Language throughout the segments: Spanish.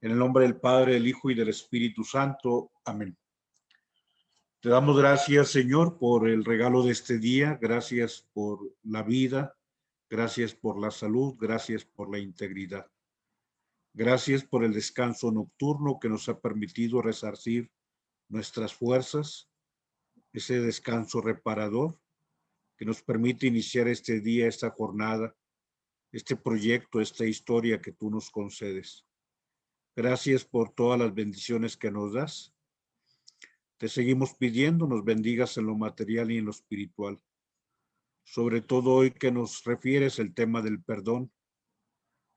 En el nombre del Padre, del Hijo y del Espíritu Santo. Amén. Te damos gracias, Señor, por el regalo de este día. Gracias por la vida. Gracias por la salud. Gracias por la integridad. Gracias por el descanso nocturno que nos ha permitido resarcir nuestras fuerzas. Ese descanso reparador que nos permite iniciar este día, esta jornada, este proyecto, esta historia que tú nos concedes. Gracias por todas las bendiciones que nos das. Te seguimos pidiendo, nos bendigas en lo material y en lo espiritual. Sobre todo hoy que nos refieres el tema del perdón.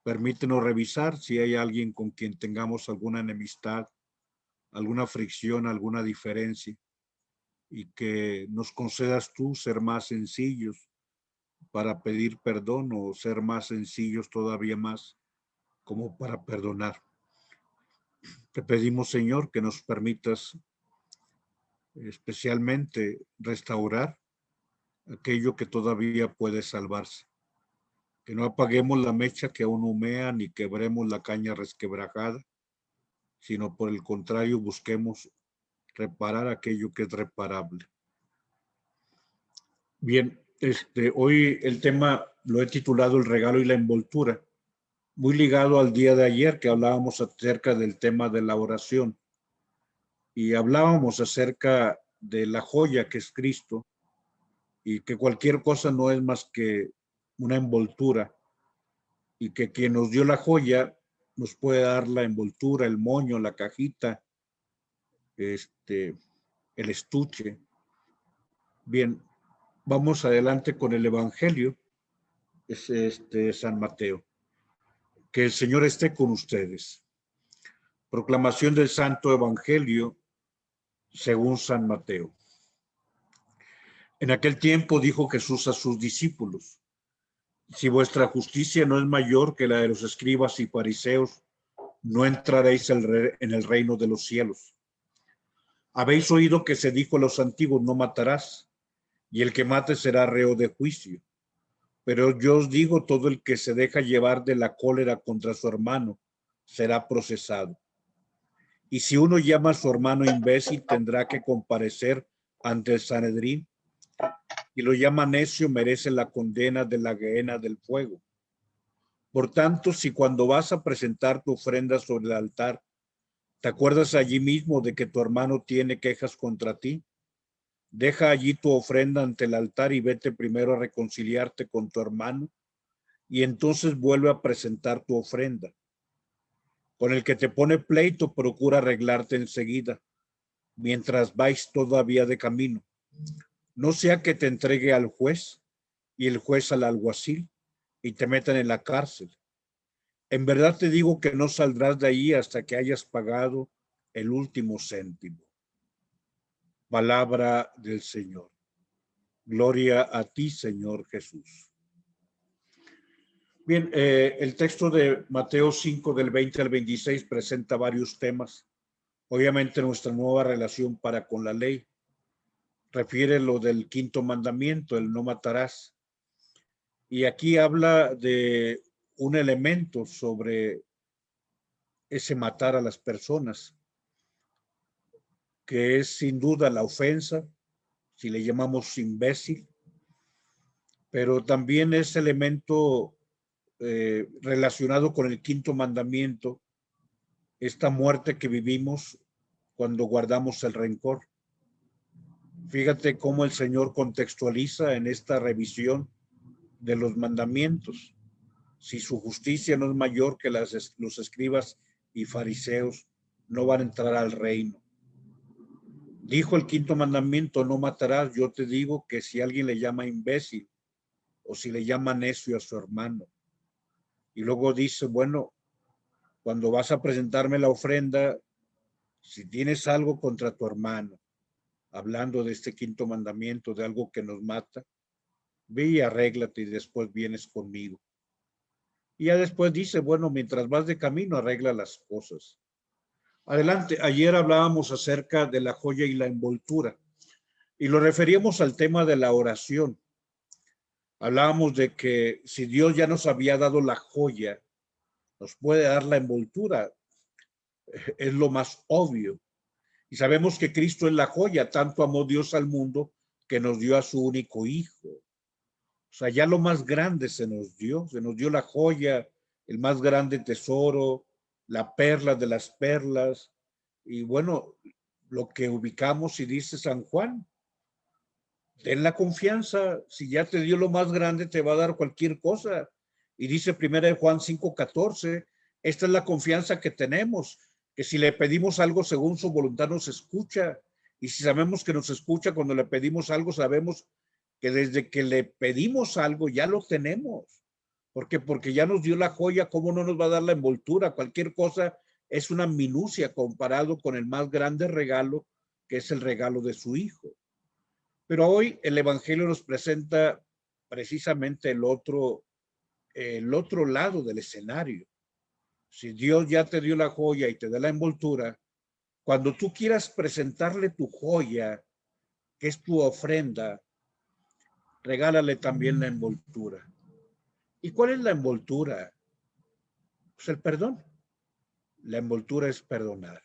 Permítenos revisar si hay alguien con quien tengamos alguna enemistad, alguna fricción, alguna diferencia, y que nos concedas tú ser más sencillos para pedir perdón o ser más sencillos todavía más como para perdonar. Te pedimos, Señor, que nos permitas especialmente restaurar aquello que todavía puede salvarse. Que no apaguemos la mecha que aún humea, ni quebremos la caña resquebrajada, sino por el contrario busquemos reparar aquello que es reparable. Bien, hoy el tema lo he titulado El regalo y la envoltura, muy ligado al día de ayer que hablábamos acerca del tema de la oración y hablábamos acerca de la joya que es Cristo y que cualquier cosa no es más que una envoltura y que quien nos dio la joya nos puede dar la envoltura, el moño, la cajita, el estuche. Bien, vamos adelante con el Evangelio, es San Mateo. Que el Señor esté con ustedes. Proclamación del Santo Evangelio según San Mateo. En aquel tiempo dijo Jesús a sus discípulos: si vuestra justicia no es mayor que la de los escribas y fariseos, no entraréis en el reino de los cielos. Habéis oído que se dijo a los antiguos: no matarás, y el que mate será reo de juicio. Pero yo os digo, todo el que se deja llevar de la cólera contra su hermano será procesado. Y si uno llama a su hermano imbécil, tendrá que comparecer ante el Sanedrín. Y lo llama necio, merece la condena de la gehenna del fuego. Por tanto, si cuando vas a presentar tu ofrenda sobre el altar, te acuerdas allí mismo de que tu hermano tiene quejas contra ti, deja allí tu ofrenda ante el altar y vete primero a reconciliarte con tu hermano, y entonces vuelve a presentar tu ofrenda. Con el que te pone pleito, procura arreglarte enseguida, mientras vais todavía de camino. No sea que te entregue al juez y el juez al alguacil y te metan en la cárcel. En verdad te digo que no saldrás de ahí hasta que hayas pagado el último céntimo. Palabra del Señor. Gloria a ti, Señor Jesús. Bien, el texto de Mateo 5 del 20 al 26 presenta varios temas. Obviamente nuestra nueva relación para con la ley. Refiere lo del quinto mandamiento, el no matarás. Y aquí habla de un elemento sobre ese matar a las personas, que es sin duda la ofensa, si le llamamos imbécil, pero también es elemento relacionado con el quinto mandamiento, esta muerte que vivimos cuando guardamos el rencor. Fíjate cómo el Señor contextualiza en esta revisión de los mandamientos. Si su justicia no es mayor que los escribas y fariseos, no van a entrar al reino. Dijo el quinto mandamiento: no matarás. Yo te digo que si alguien le llama imbécil o si le llama necio a su hermano, y luego dice, bueno, cuando vas a presentarme la ofrenda, si tienes algo contra tu hermano, hablando de este quinto mandamiento, de algo que nos mata, ve y arréglate y después vienes conmigo. Y ya después dice, bueno, mientras vas de camino, arregla las cosas. Adelante, ayer hablábamos acerca de la joya y la envoltura y lo referíamos al tema de la oración. Hablábamos de que si Dios ya nos había dado la joya, nos puede dar la envoltura. Es lo más obvio. Y sabemos que Cristo es la joya, tanto amó Dios al mundo que nos dio a su único hijo. O sea, ya lo más grande se nos dio la joya, el más grande tesoro, la perla de las perlas. Y bueno, lo que ubicamos y dice San Juan, ten la confianza, si ya te dio lo más grande, te va a dar cualquier cosa. Y dice 1 Juan 5:14, esta es la confianza que tenemos, que si le pedimos algo según su voluntad nos escucha. Y si sabemos que nos escucha cuando le pedimos algo, sabemos que desde que le pedimos algo ya lo tenemos. ¿Por qué? Porque ya nos dio la joya, ¿cómo no nos va a dar la envoltura? Cualquier cosa es una minucia comparado con el más grande regalo, que es el regalo de su hijo. Pero hoy el Evangelio nos presenta precisamente el otro lado del escenario. Si Dios ya te dio la joya y te da la envoltura, cuando tú quieras presentarle tu joya, que es tu ofrenda, regálale también la envoltura. ¿Y cuál es la envoltura? Pues el perdón. La envoltura es perdonar.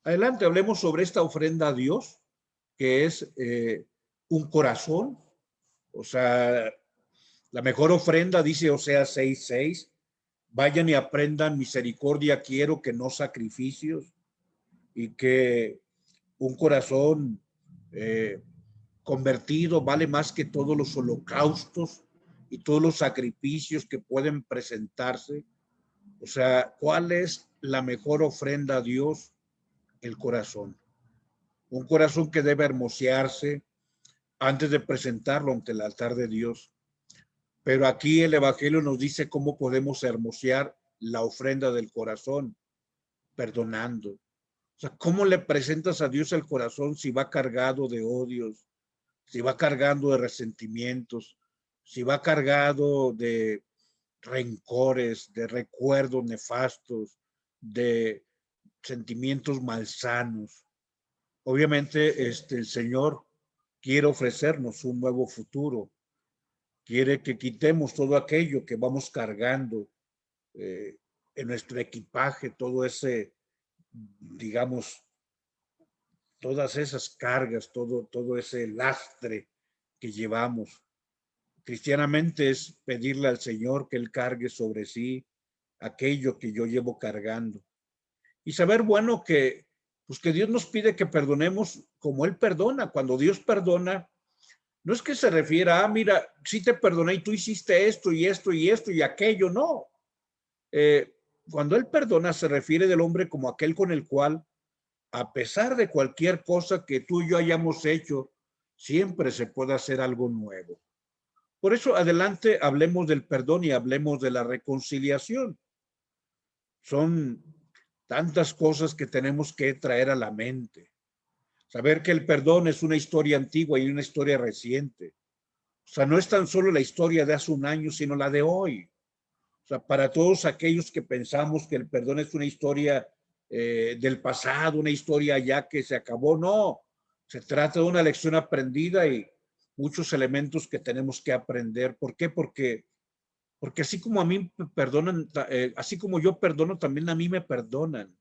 Adelante, hablemos sobre esta ofrenda a Dios, que es un corazón. O sea, la mejor ofrenda, dice Oseas 6:6, vayan y aprendan misericordia quiero, que no sacrificios, y que un corazón convertido vale más que todos los holocaustos y todos los sacrificios que pueden presentarse. O sea, ¿cuál es la mejor ofrenda a Dios? El corazón. Un corazón que debe hermosearse antes de presentarlo ante el altar de Dios. Pero aquí el Evangelio nos dice cómo podemos hermosear la ofrenda del corazón, perdonando. O sea, ¿cómo le presentas a Dios el corazón si va cargado de odios, si va cargando de resentimientos, si va cargado de rencores, de recuerdos nefastos, de sentimientos malsanos? Obviamente, el Señor quiere ofrecernos un nuevo futuro, quiere que quitemos todo aquello que vamos cargando eh, en nuestro equipaje, todo ese, digamos, todas esas cargas, todo ese lastre que llevamos. Cristianamente es pedirle al Señor que Él cargue sobre sí aquello que yo llevo cargando. Y saber, bueno, pues que Dios nos pide que perdonemos como Él perdona. Cuando Dios perdona, no es que se refiera a, mira, sí te perdoné y tú hiciste esto y esto y esto y aquello, no. Cuando Él perdona, se refiere del hombre como aquel con el cual, a pesar de cualquier cosa que tú y yo hayamos hecho, siempre se puede hacer algo nuevo. Por eso, adelante, hablemos del perdón y hablemos de la reconciliación. Son tantas cosas que tenemos que traer a la mente. Saber que el perdón es una historia antigua y una historia reciente. O sea, no es tan solo la historia de hace un año, sino la de hoy. O sea, para todos aquellos que pensamos que el perdón es una historia del pasado, una historia ya que se acabó, no. Se trata de una lección aprendida y muchos elementos que tenemos que aprender. ¿Por qué? Porque así como a mí me perdonan, así como yo perdono, también a mí me perdonan.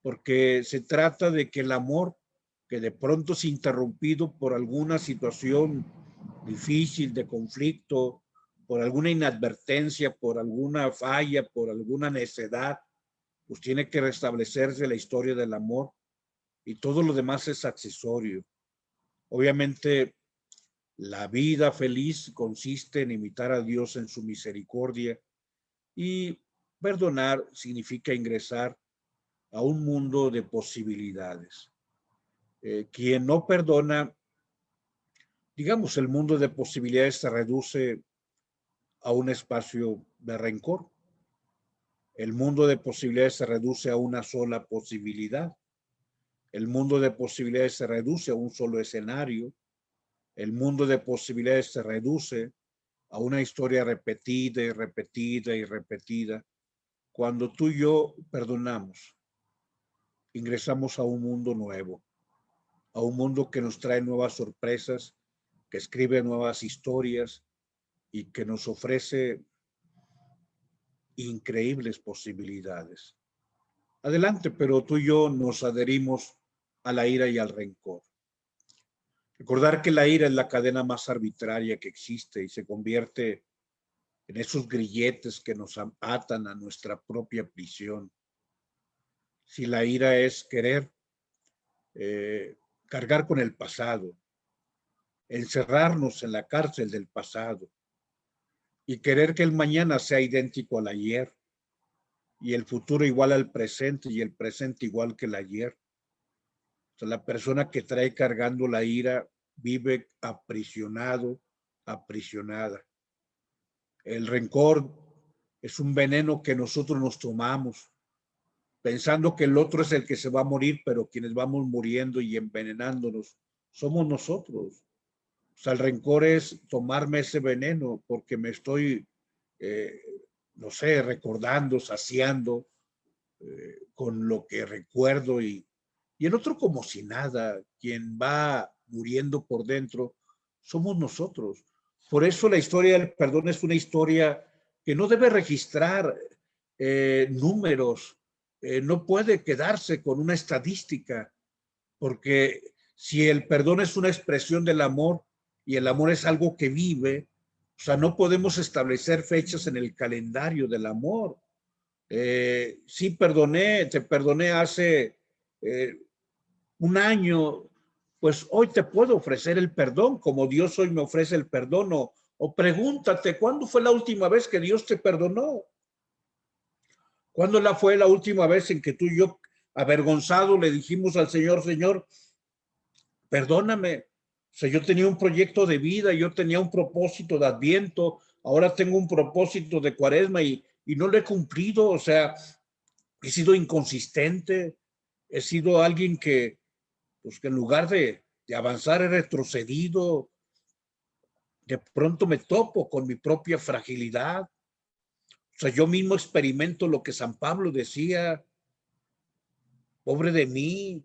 Porque se trata de que el amor que de pronto es interrumpido por alguna situación difícil de conflicto, por alguna inadvertencia, por alguna falla, por alguna necedad, pues tiene que restablecerse la historia del amor y todo lo demás es accesorio. Obviamente, la vida feliz consiste en imitar a Dios en su misericordia y perdonar significa ingresar a un mundo de posibilidades. Quien no perdona, digamos, el mundo de posibilidades se reduce a un espacio de rencor. El mundo de posibilidades se reduce a una sola posibilidad. El mundo de posibilidades se reduce a un solo escenario. El mundo de posibilidades se reduce a una historia repetida y repetida y repetida. Cuando tú y yo perdonamos, ingresamos a un mundo nuevo, a un mundo que nos trae nuevas sorpresas, que escribe nuevas historias y que nos ofrece increíbles posibilidades. adelante, pero tú y yo nos adherimos a la ira y al rencor. Recordar que la ira es la cadena más arbitraria que existe y se convierte en esos grilletes que nos atan a nuestra propia prisión. Si la ira es querer cargar con el pasado, encerrarnos en la cárcel del pasado y querer que el mañana sea idéntico al ayer y el futuro igual al presente y el presente igual que el ayer. O sea, la persona que trae cargando la ira vive aprisionado, aprisionada. El rencor es un veneno que nosotros nos tomamos, pensando que el otro es el que se va a morir, pero quienes vamos muriendo y envenenándonos somos nosotros. O sea, el rencor es tomarme ese veneno porque me estoy, eh, no sé, recordando, saciando con lo que recuerdo y el otro como si nada. Quien va muriendo por dentro somos nosotros. Por eso la historia del perdón es una historia que no debe registrar números, no puede quedarse con una estadística, porque si el perdón es una expresión del amor y el amor es algo que vive, o sea, no podemos establecer fechas en el calendario del amor. Sí, te perdoné hace eh, un año, pues hoy te puedo ofrecer el perdón, como Dios hoy me ofrece el perdón, o pregúntate, ¿cuándo fue la última vez que Dios te perdonó? ¿Cuándo fue la última vez en que tú y yo, avergonzado, le dijimos al Señor, Señor, perdóname? O sea, yo tenía un proyecto de vida, yo tenía un propósito de Adviento, ahora tengo un propósito de Cuaresma y no lo he cumplido. O sea, he sido inconsistente, he sido alguien pues que en lugar de avanzar he retrocedido. De pronto me topo con mi propia fragilidad. O sea, yo mismo experimento lo que San Pablo decía: pobre de mí,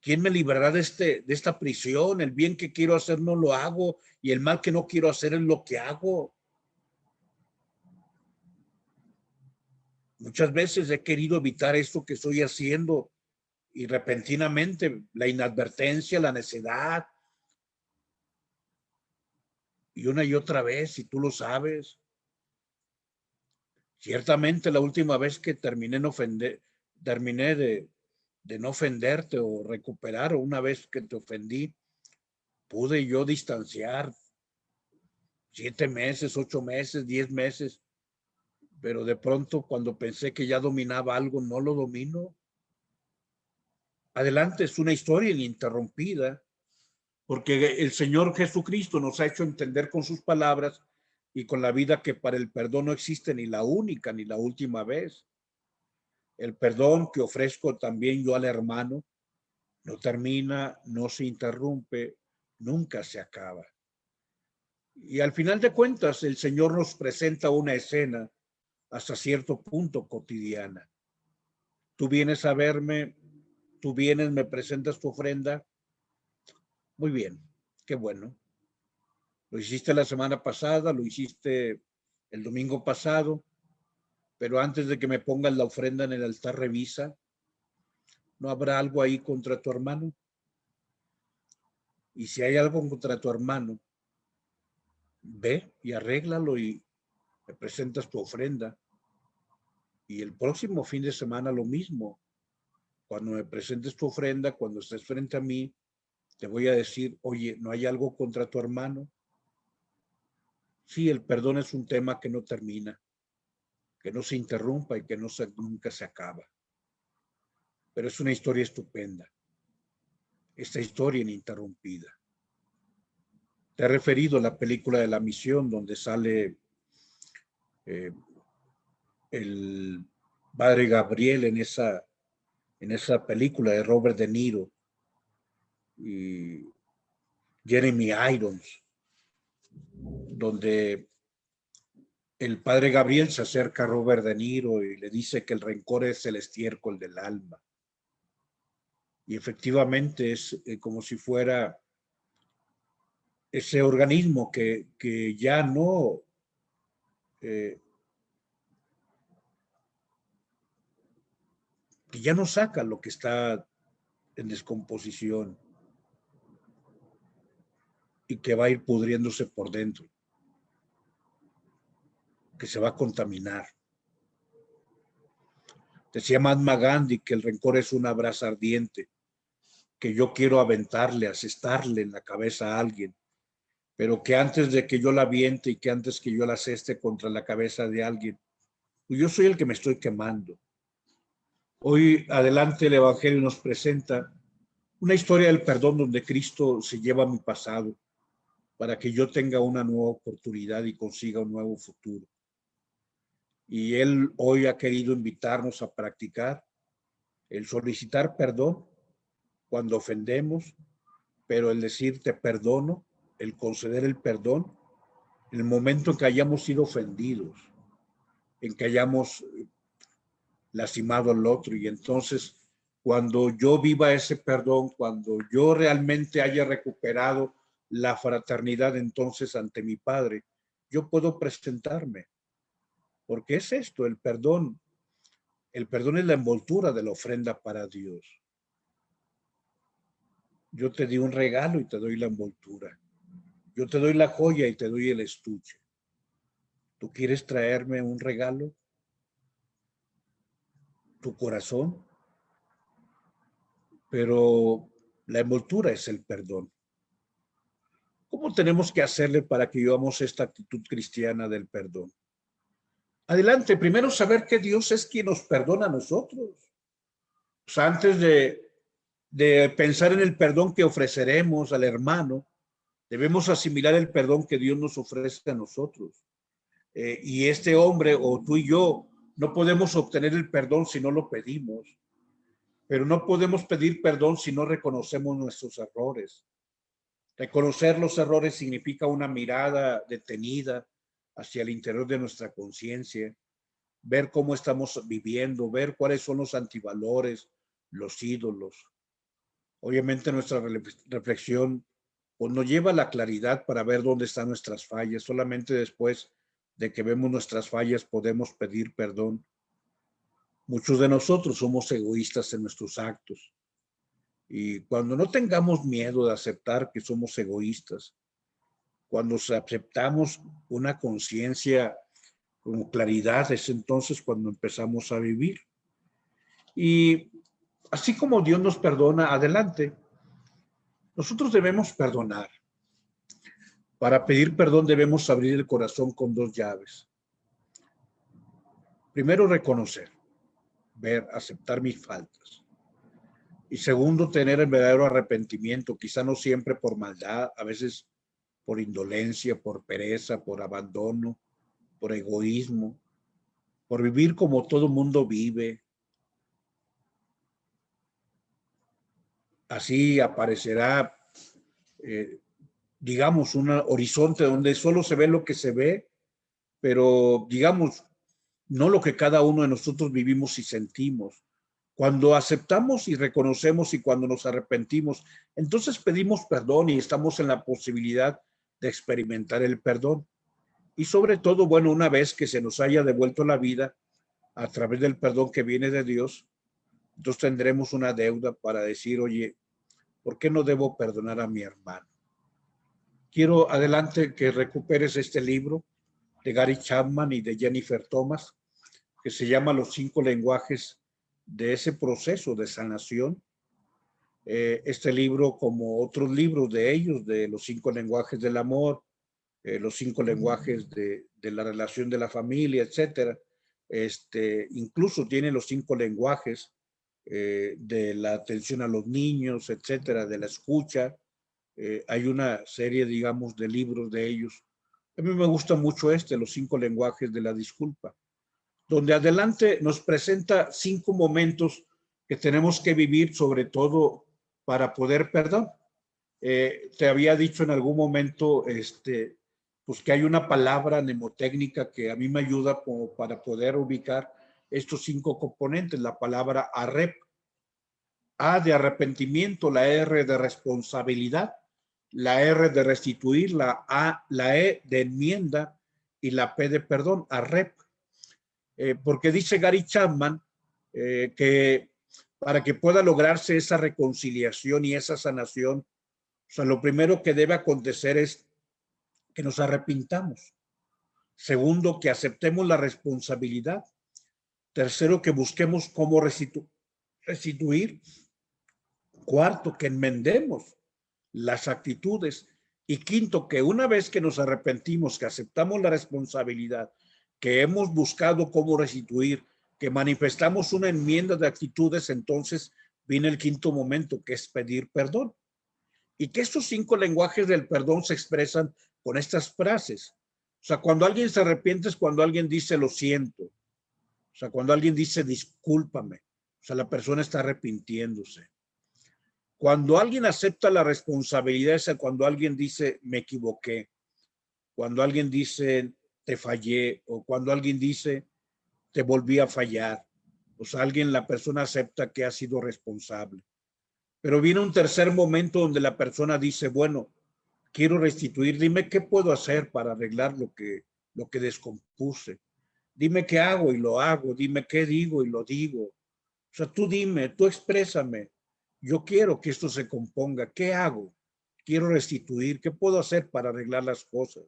¿quién me librará de esta prisión? El bien que quiero hacer no lo hago y el mal que no quiero hacer es lo que hago. Muchas veces he querido evitar esto que estoy haciendo y repentinamente la inadvertencia, la necedad, y otra vez, y tú lo sabes. Ciertamente la última vez que terminé de no ofenderte o recuperar, o una vez que te ofendí, pude yo distanciar 7 meses, 8 meses, 10 meses, pero de pronto cuando pensé que ya dominaba algo, no lo domino. Adelante, es una historia ininterrumpida, porque el Señor Jesucristo nos ha hecho entender con sus palabras y con la vida que para el perdón no existe ni la única ni la última vez. El perdón que ofrezco también yo al hermano no termina, no se interrumpe, nunca se acaba. Y al final de cuentas, el Señor nos presenta una escena hasta cierto punto cotidiana. Tú vienes a verme, tú vienes, me presentas tu ofrenda. Muy bien, qué bueno. Lo hiciste la semana pasada, lo hiciste el domingo pasado, pero antes de que me pongas la ofrenda en el altar, revisa, ¿no habrá algo ahí contra tu hermano? Y si hay algo contra tu hermano, ve y arréglalo y me presentas tu ofrenda. Y el próximo fin de semana lo mismo. Cuando me presentes tu ofrenda, cuando estés frente a mí, te voy a decir, oye, ¿no hay algo contra tu hermano? Sí, el perdón es un tema que no termina, que no se interrumpa y que nunca se acaba. Pero es una historia estupenda, esta historia ininterrumpida. Te he referido a la película de La Misión, donde sale el padre Gabriel en esa película de Robert De Niro y Jeremy Irons, donde el padre Gabriel se acerca a Robert De Niro y le dice que el rencor es el estiércol del alma. Y efectivamente es como si fuera ese organismo que ya no ya no saca lo que está en descomposición y que va a ir pudriéndose por dentro, que se va a contaminar. Decía Mahatma Gandhi que el rencor es una brasa ardiente, que yo quiero aventarle, asestarle en la cabeza a alguien, pero que antes de que yo la aviente y que antes que yo la aseste contra la cabeza de alguien, pues yo soy el que me estoy quemando. Hoy adelante el Evangelio nos presenta una historia del perdón donde Cristo se lleva mi pasado para que yo tenga una nueva oportunidad y consiga un nuevo futuro. Y Él hoy ha querido invitarnos a practicar el solicitar perdón cuando ofendemos, pero el decir te perdono, el conceder el perdón, en el momento en que hayamos sido ofendidos, en que hayamos lastimado al otro. Y entonces, cuando yo viva ese perdón, cuando yo realmente haya recuperado la fraternidad entonces ante mi Padre, yo puedo presentarme. Porque es esto, el perdón. El perdón es la envoltura de la ofrenda para Dios. Yo te di un regalo y te doy la envoltura. Yo te doy la joya y te doy el estuche. ¿Tú quieres traerme un regalo? ¿Tu corazón? Pero la envoltura es el perdón. ¿Cómo tenemos que hacerle para que vivamos esta actitud cristiana del perdón? Adelante, primero saber que Dios es quien nos perdona a nosotros. O sea, antes de pensar en el perdón que ofreceremos al hermano, debemos asimilar el perdón que Dios nos ofrece a nosotros. Y este hombre o tú y yo no podemos obtener el perdón si no lo pedimos, pero no podemos pedir perdón si no reconocemos nuestros errores. Reconocer los errores significa una mirada detenida hacia el interior de nuestra conciencia, ver cómo estamos viviendo, ver cuáles son los antivalores, los ídolos. Obviamente nuestra reflexión pues, nos lleva a la claridad para ver dónde están nuestras fallas. Solamente después de que vemos nuestras fallas podemos pedir perdón. Muchos de nosotros somos egoístas en nuestros actos. Y cuando no tengamos miedo de aceptar que somos egoístas, cuando aceptamos una conciencia con claridad, es entonces cuando empezamos a vivir. Y así como Dios nos perdona, adelante, nosotros debemos perdonar. Para pedir perdón debemos abrir el corazón con dos llaves. Primero, reconocer, ver, aceptar mis faltas. Y segundo, tener el verdadero arrepentimiento, quizá no siempre por maldad, a veces por indolencia, por pereza, por abandono, por egoísmo, por vivir como todo mundo vive. Así aparecerá, digamos, un horizonte donde solo se ve lo que se ve, pero digamos, no lo que cada uno de nosotros vivimos y sentimos. Cuando aceptamos y reconocemos y cuando nos arrepentimos, entonces pedimos perdón y estamos en la posibilidad de experimentar el perdón. Y sobre todo, bueno, una vez que se nos haya devuelto la vida a través del perdón que viene de Dios, entonces tendremos una deuda para decir, oye, ¿por qué no debo perdonar a mi hermano? Quiero adelante que recuperes este libro de Gary Chapman y de Jennifer Thomas, que se llama Los 5 lenguajes de ese proceso de sanación. Este libro, como otros libros de ellos, de los 5 lenguajes del amor, los 5 lenguajes de la relación de la familia, etcétera. Incluso tiene los 5 lenguajes de la atención a los niños, etcétera, de la escucha. Hay una serie, digamos, de libros de ellos. A mí me gusta mucho los 5 lenguajes de la disculpa, donde adelante nos presenta 5 momentos que tenemos que vivir, sobre todo para poder perdonar. Te había dicho en algún momento, pues que hay una palabra mnemotécnica que a mí me ayuda como para poder ubicar estos 5 componentes, la palabra ARREP, A de arrepentimiento, la R de responsabilidad, la R de restituir, la E de enmienda y la P de perdón, ARREP. Porque dice Gary Chapman que para que pueda lograrse esa reconciliación y esa sanación, o sea, lo primero que debe acontecer es que nos arrepintamos. Segundo, que aceptemos la responsabilidad. Tercero, que busquemos cómo restituir. Cuarto, que enmendemos las actitudes. Y quinto, que una vez que nos arrepentimos, que aceptamos la responsabilidad, que hemos buscado cómo restituir, que manifestamos una enmienda de actitudes, entonces viene el quinto momento, que es pedir perdón. Y que estos 5 lenguajes del perdón se expresan con estas frases. O sea, cuando alguien se arrepiente es cuando alguien dice lo siento. O sea, cuando alguien dice discúlpame. O sea, la persona está arrepintiéndose. Cuando alguien acepta la responsabilidad es cuando alguien dice me equivoqué. Cuando alguien dice te fallé, o cuando alguien dice te volví a fallar. O sea, la persona acepta que ha sido responsable. Pero viene un tercer momento donde la persona dice, bueno, quiero restituir, dime qué puedo hacer para arreglar lo que descompuse. Dime qué hago y lo hago, dime qué digo y lo digo. O sea, tú dime, tú exprésame. Yo quiero que esto se componga. ¿Qué hago? Quiero restituir. ¿Qué puedo hacer para arreglar las cosas?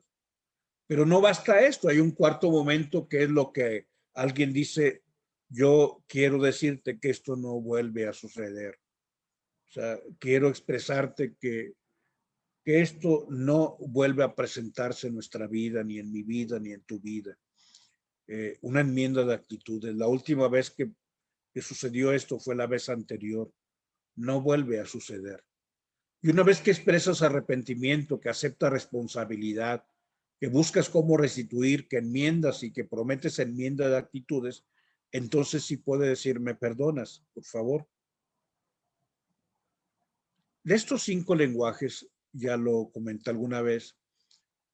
Pero no basta esto. Hay un cuarto momento que es lo que alguien dice, yo quiero decirte que esto no vuelve a suceder. O sea, quiero expresarte que esto no vuelve a presentarse en nuestra vida, ni en mi vida, ni en tu vida. Una enmienda de actitudes. La última vez que sucedió esto fue la vez anterior. No vuelve a suceder. Y una vez que expresas arrepentimiento, que aceptas responsabilidad, que buscas cómo restituir, que enmiendas y que prometes enmienda de actitudes, entonces sí puede decir, ¿me perdonas, por favor? De estos 5 lenguajes, ya lo comenté alguna vez,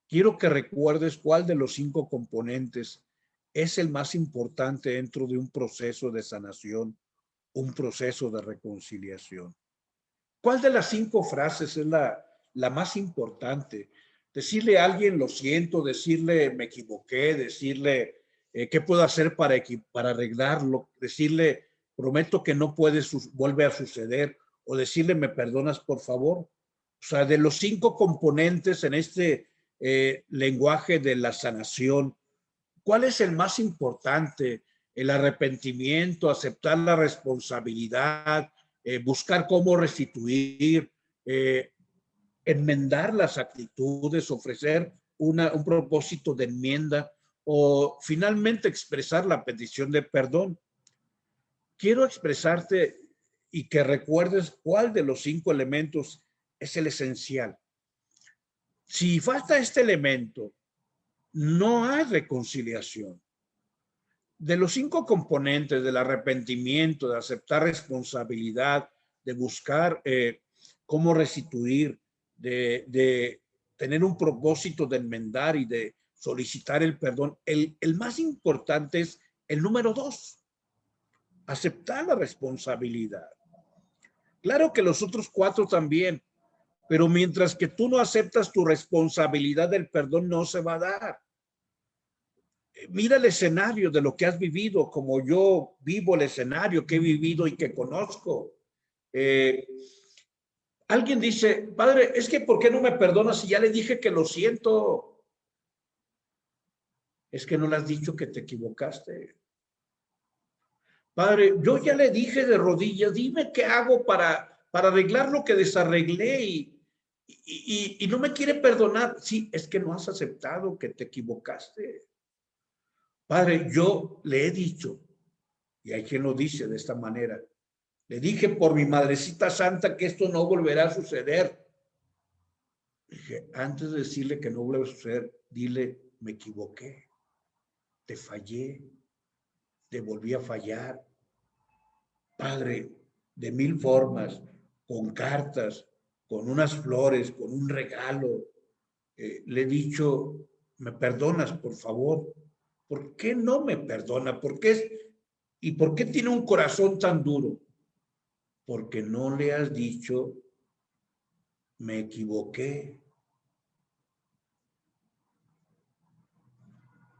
quiero que recuerdes cuál de los 5 componentes es el más importante dentro de un proceso de sanación, un proceso de reconciliación. ¿Cuál de las 5 frases es la más importante? Decirle a alguien lo siento, decirle me equivoqué, decirle qué puedo hacer para arreglarlo, decirle prometo que no puede volver a suceder, o decirle me perdonas por favor. O sea, de los 5 componentes en este lenguaje de la sanación, ¿cuál es el más importante? El arrepentimiento, aceptar la responsabilidad, buscar cómo restituir, enmendar las actitudes, ofrecer un propósito de enmienda, o finalmente expresar la petición de perdón. Quiero expresarte y que recuerdes cuál de los 5 elementos es el esencial. Si falta este elemento, no hay reconciliación. De los 5 componentes del arrepentimiento, de aceptar responsabilidad, de buscar cómo restituir, de tener un propósito de enmendar y de solicitar el perdón, el más importante es el número 2, aceptar la responsabilidad. Claro que los otros 4 también, pero mientras que tú no aceptas tu responsabilidad del perdón, no se va a dar. Mira el escenario de lo que has vivido, como yo vivo el escenario que he vivido y que conozco. Alguien dice, padre, es que ¿por qué no me perdonas si ya le dije que lo siento? Es que no le has dicho que te equivocaste. Padre, yo ya le dije de rodillas, dime qué hago para arreglar lo que desarreglé y no me quiere perdonar. Sí, es que no has aceptado que te equivocaste. Padre, yo le he dicho, y hay quien lo dice de esta manera, le dije por mi madrecita santa que esto no volverá a suceder. Dije, antes de decirle que no vuelva a suceder, dile, me equivoqué, te fallé, te volví a fallar. Padre, de 1000 formas, con cartas, con unas flores, con un regalo, le he dicho, ¿me perdonas, por favor? ¿Por qué no me perdona? ¿Y por qué tiene un corazón tan duro? Porque no le has dicho, me equivoqué.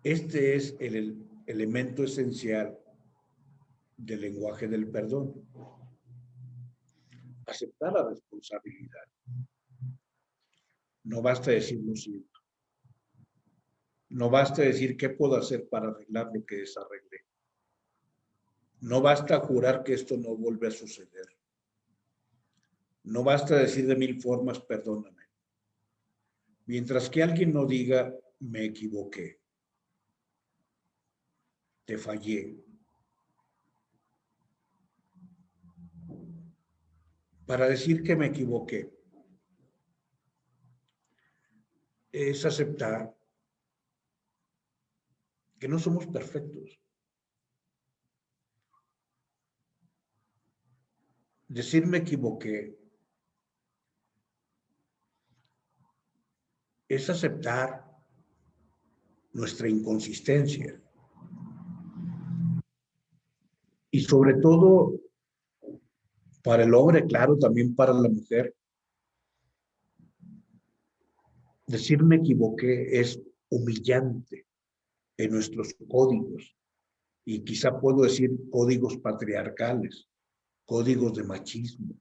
Este es el elemento esencial del lenguaje del perdón. aceptar la responsabilidad. No basta decir lo siento. No basta decir qué puedo hacer para arreglar lo que desarreglé. No basta jurar que esto no vuelve a suceder. No basta decir de mil formas perdóname. Mientras que alguien no diga me equivoqué, te fallé. Para decir que me equivoqué es aceptar que no somos perfectos. Decir me equivoqué es aceptar nuestra inconsistencia. Y sobre todo, para el hombre, claro, también para la mujer, decir me equivoqué es humillante en nuestros códigos. Y quizá puedo decir códigos patriarcales, códigos de machismo.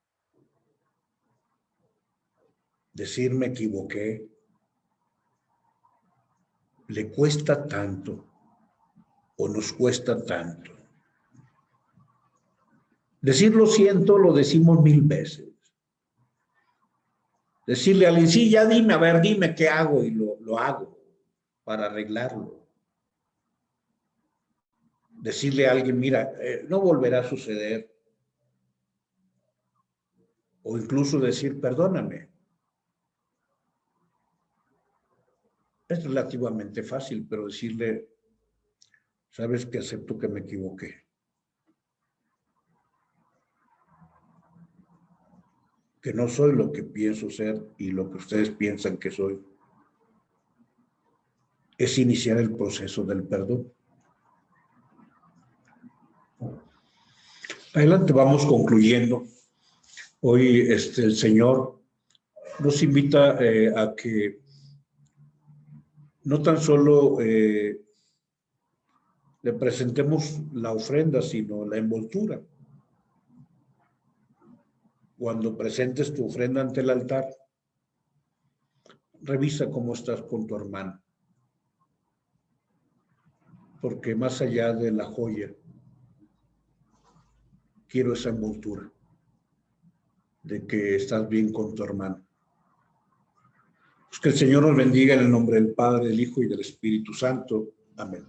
Decir me equivoqué le cuesta tanto o nos cuesta tanto. Decir lo siento lo decimos 1000 veces. Decirle a alguien, sí, ya dime, a ver, dime qué hago y lo hago para arreglarlo. Decirle a alguien, mira, no volverá a suceder. O incluso decir, perdóname. Es relativamente fácil, pero decirle, sabes que acepto que me equivoqué. Que no soy lo que pienso ser y lo que ustedes piensan que soy. Es iniciar el proceso del perdón. Adelante, vamos concluyendo. Hoy el Señor nos invita a que no tan solo le presentemos la ofrenda, sino la envoltura. Cuando presentes tu ofrenda ante el altar, revisa cómo estás con tu hermano. Porque más allá de la joya, quiero esa envoltura de que estás bien con tu hermano. Pues que el Señor nos bendiga en el nombre del Padre, del Hijo y del Espíritu Santo. Amén.